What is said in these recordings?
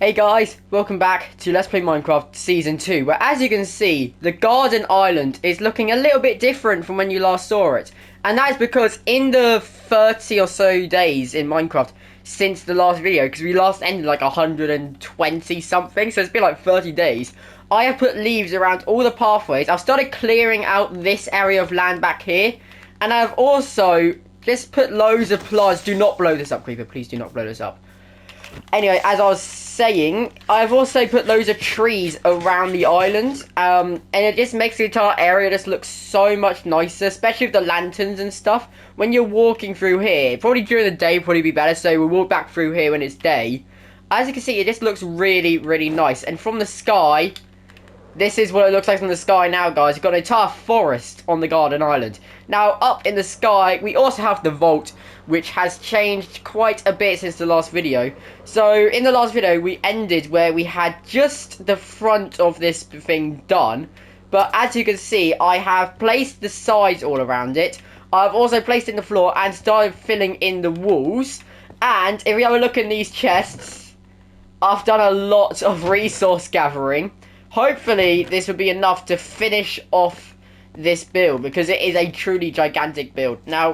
Hey guys, welcome back to Let's Play Minecraft Season 2, where as you can see, the Garden Island is looking a little bit different from when you last saw it. And that is because in the 30 or so days in Minecraft since the last video, because we last ended like 120 something, so it's been like 30 days, I have put leaves around all the pathways. I've started clearing out this area of land back here, and I've also just put loads of plants. Do not blow this up, Creeper, please do not blow this up. Anyway, as I was saying, I've also put loads of trees around the island, and it just makes the entire area just look so much nicer, especially with the lanterns and stuff. When you're walking through here, probably during the day probably be better, so we'll walk back through here when it's day. As you can see, it just looks really, really nice, and from the sky, this is what it looks like from the sky now, guys. You've got an entire forest on the Garden Island. Now, up in the sky, we also have the vault, which has changed quite a bit since the last video. So, in the last video, we ended where we had just the front of this thing done. But as you can see, I have placed the sides all around it. I've also placed it in the floor and started filling in the walls. And if we have a look in these chests, I've done a lot of resource gathering. Hopefully, this will be enough to finish off this build, because it is a truly gigantic build. Now,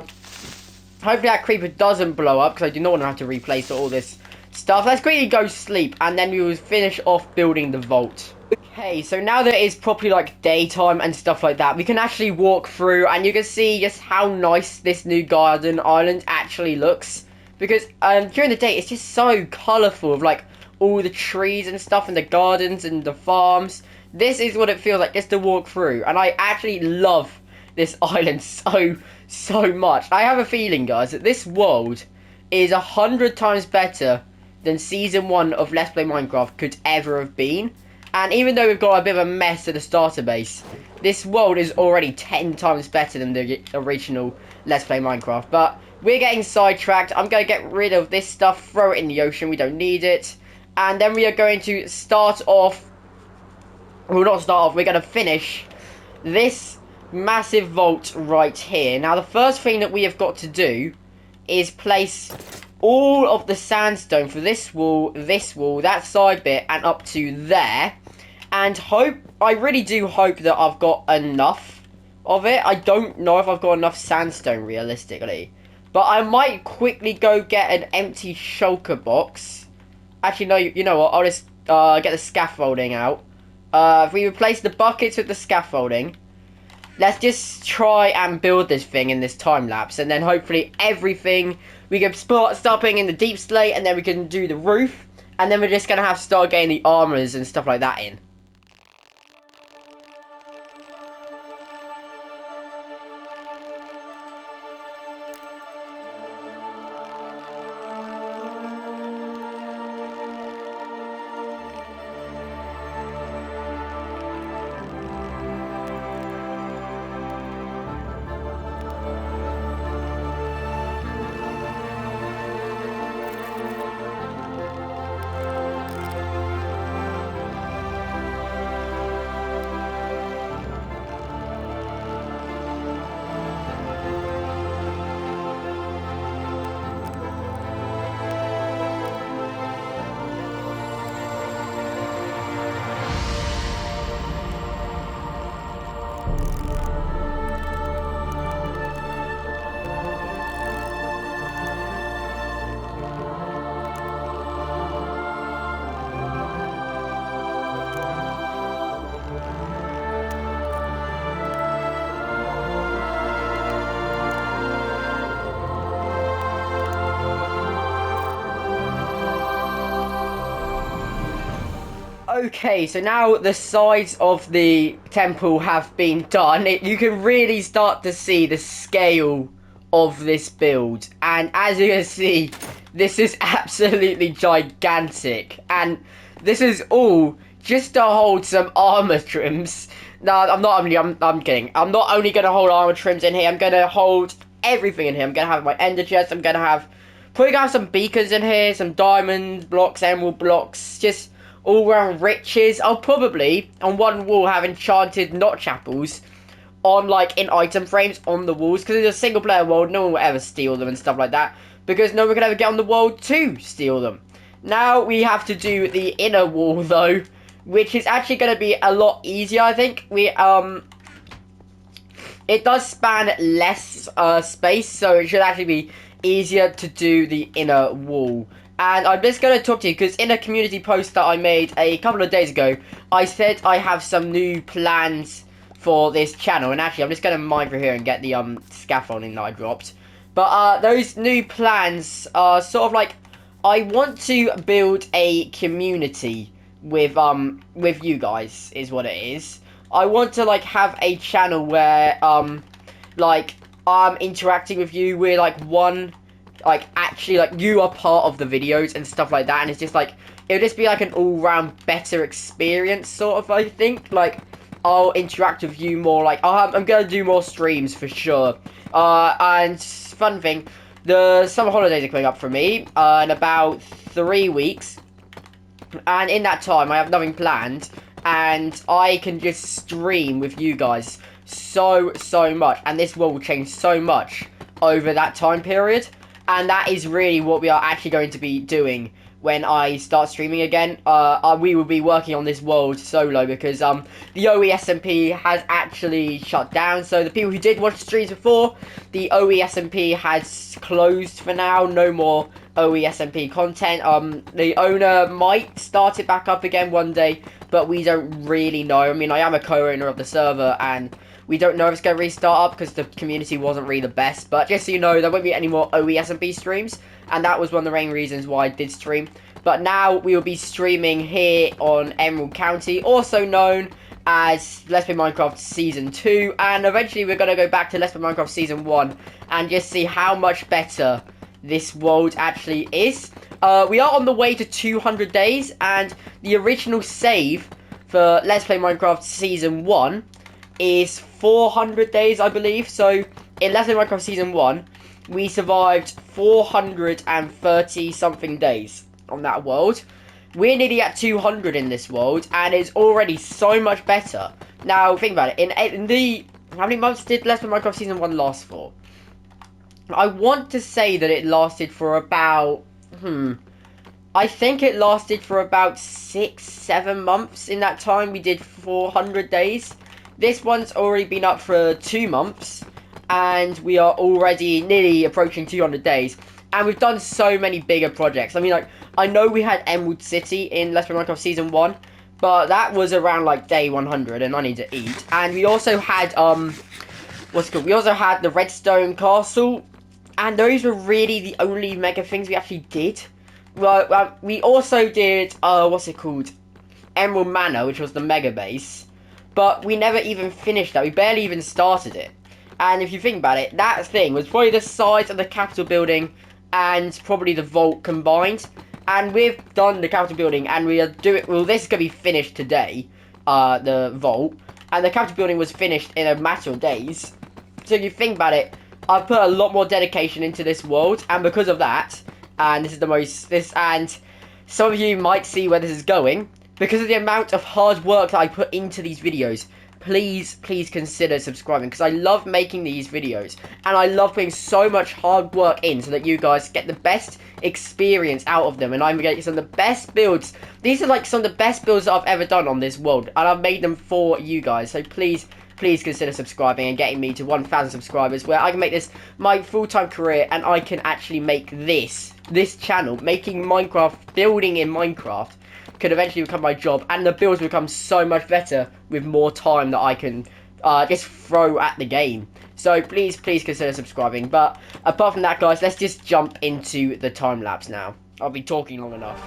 hopefully that creeper doesn't blow up, because I do not want to have to replace all this stuff. Let's quickly go sleep, and then we will finish off building the vault. Okay, so now that it is properly like daytime and stuff like that, we can actually walk through, and you can see just how nice this new Garden Island actually looks. Because during the day, it's just so colourful of like all the trees and stuff, and the gardens and the farms. This is what it feels like just to walk through, and I actually love this island so much. I have a feeling, guys, that this world is 100 times better than Season 1 of Let's Play Minecraft could ever have been. And even though we've got a bit of a mess at the starter base, this world is already 10 times better than the original Let's Play Minecraft. But we're getting sidetracked. I'm going to get rid of this stuff, throw it in the ocean, we don't need it. And then we are going to start off, well, not start off, we're going to finish this massive vault right here. Now, the first thing that we have got to do is place all of the sandstone for this wall, that side bit, and up to there. And I really do hope that I've got enough of it. I don't know if I've got enough sandstone, realistically. But I might quickly go get an empty shulker box. Actually, no, you know what? I'll just get the scaffolding out. If we replace the buckets with the scaffolding, let's just try and build this thing in this time lapse. And then hopefully everything, we can start putting in the deep slate, and then we can do the roof. And then we're just going to have to start getting the armors and stuff like that in. Okay, so now the sides of the temple have been done. You can really start to see the scale of this build. And as you can see, this is absolutely gigantic. And this is all just to hold some armor trims. No, I'm kidding. I'm not only going to hold armor trims in here, I'm going to hold everything in here. I'm going to have my ender chest, I'm going to have, probably going to have some beacons in here, some diamond blocks, emerald blocks, just all around riches. I'll probably, on one wall, have enchanted notch apples on, like, in item frames on the walls, because it's a single player world, no one will ever steal them and stuff like that, because no one can ever get on the world to steal them. Now we have to do the inner wall though, which is actually going to be a lot easier, I think. It does span less space, so it should actually be easier to do the inner wall. And I'm just going to talk to you, because in a community post that I made a couple of days ago, I said I have some new plans for this channel. And actually, I'm just going to mine through here and get the scaffolding that I dropped. But those new plans are sort of like, I want to build a community with you guys, is what it is. I want to, like, have a channel where, like, I'm interacting with you. We're, like, actually, like, you are part of the videos and stuff like that. And it's just, like, it'll just be, like, an all-round better experience, sort of, I think. Like, I'll interact with you more. Like, I'm going to do more streams for sure. And fun thing, the summer holidays are coming up for me in about 3 weeks. And in that time, I have nothing planned. And I can just stream with you guys so much. And this world will change so much over that time period. And that is really what we are actually going to be doing when I start streaming again. We will be working on this world solo because the OESMP has actually shut down. So the people who did watch the streams before, the OESMP has closed for now. No more OESMP content. The owner might start it back up again one day, but we don't really know. I mean, I am a co-owner of the server, and we don't know if it's going to restart up because the community wasn't really the best. But just so you know, there won't be any more OESMP streams, and that was one of the main reasons why I did stream. But now we will be streaming here on Emerald County, also known as Let's Play Minecraft Season 2, and eventually we're going to go back to Let's Play Minecraft Season 1 and just see how much better this world actually is. We are on the way to 200 days, and the original save for Let's Play Minecraft Season 1 is 400 days, I believe. So in Let's Play Minecraft Season 1, we survived 430 something days on that world. We're nearly at 200 in this world, and it's already so much better. Now, think about it. How many months did Let's Play Minecraft Season 1 last for? I want to say that it lasted for about, I think it lasted for about 6-7 months. In that time, we did 400 days. This one's already been up for 2 months, and we are already nearly approaching 200 days. And we've done so many bigger projects. I mean, like, I know we had Emerald City in Let's Play Minecraft Season 1, but that was around, like, day 100, and I need to eat. And we also had, we also had the Redstone Castle, and those were really the only mega things we actually did. Well, we also did, Emerald Manor, which was the mega base. But we never even finished that. We barely even started it. And if you think about it, that thing was probably the size of the Capitol building and probably the vault combined. And we've done the Capitol building, and we are doing, well, this is going to be finished today, the vault. And the Capitol building was finished in a matter of days. So if you think about it, I've put a lot more dedication into this world, and because of that, and and some of you might see where this is going, because of the amount of hard work that I put into these videos, please consider subscribing, because I love making these videos, and I love putting so much hard work in so that you guys get the best experience out of them, and I'm getting some of the best builds. These are like some of the best builds that I've ever done on this world, and I've made them for you guys, so please consider subscribing and getting me to 1,000 subscribers, where I can make this my full-time career, and I can actually make this channel, making Minecraft, building in Minecraft, could eventually become my job, and the builds become so much better with more time that I can just throw at the game. So please consider subscribing. But apart from that, guys, let's just jump into the time lapse now. I'll be talking long enough.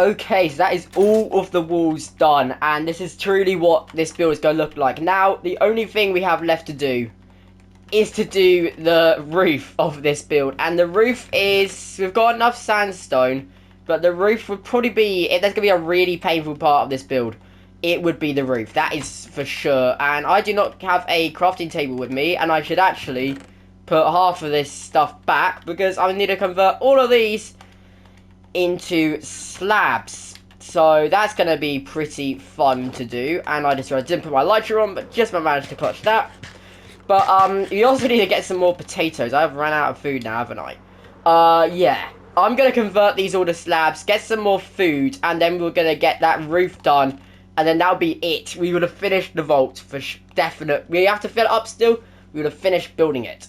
Okay, so that is all of the walls done, and this is truly what this build is going to look like. Now, the only thing we have left to do is to do the roof of this build, and the roof is, we've got enough sandstone, but the roof would probably be, if there's going to be a really painful part of this build, it would be the roof, that is for sure. And I do not have a crafting table with me, and I should actually put half of this stuff back, because I need to convert all of these into slabs. So that's going to be pretty fun to do, and I didn't put my lighter on, but just managed to clutch that. But, you also need to get some more potatoes. I've run out of food now, haven't I? Yeah. I'm going to convert these all to slabs, get some more food, and then we're going to get that roof done. And then that'll be it. We would have finished the vault for definite. We have to fill it up still. We would have finished building it.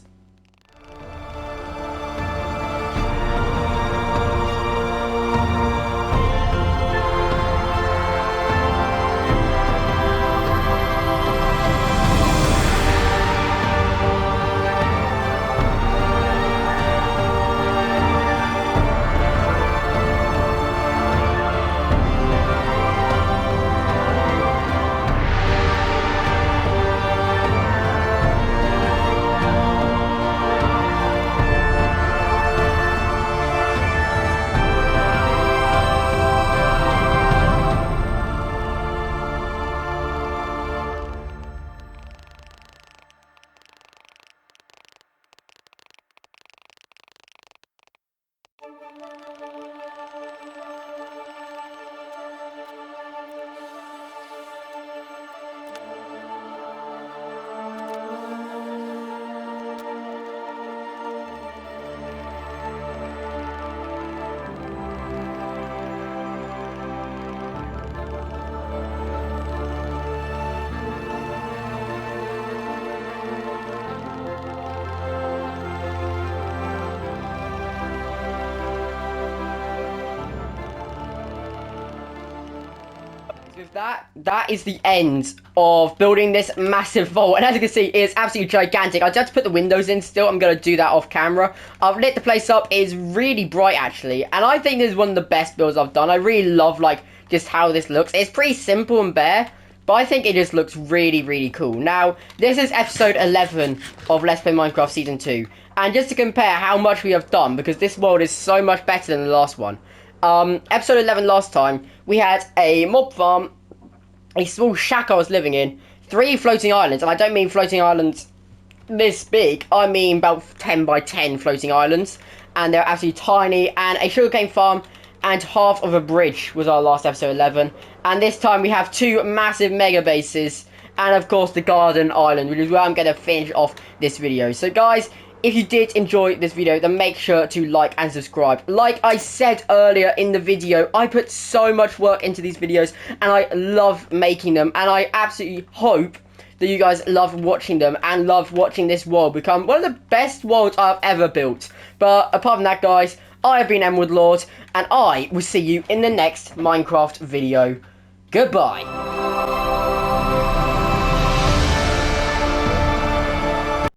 With that is the end of building this massive vault, and as you can see, it's absolutely gigantic. I just had to put the windows in still. I'm going to do that off camera. I've lit the place up. It's really bright, actually, and I think this is one of the best builds I've done. I really love, like, just how this looks. It's pretty simple and bare, but I think it just looks really, really cool. Now, this is episode 11 of Let's Play Minecraft Season 2, and just to compare how much we have done, because this world is so much better than the last one. Episode 11 last time, we had a mob farm, a small shack I was living in, 3 floating islands, and I don't mean floating islands this big, I mean about 10 by 10 floating islands, and they're absolutely tiny, and a sugarcane farm, and half of a bridge was our last episode 11, and this time we have 2 massive mega bases, and of course the garden island, which is where I'm going to finish off this video. So guys, if you did enjoy this video, then make sure to like and subscribe. Like I said earlier in the video, I put so much work into these videos, and I love making them, and I absolutely hope that you guys love watching them, and love watching this world become one of the best worlds I've ever built. But apart from that, guys, I have been Emerald Lord, and I will see you in the next Minecraft video. Goodbye.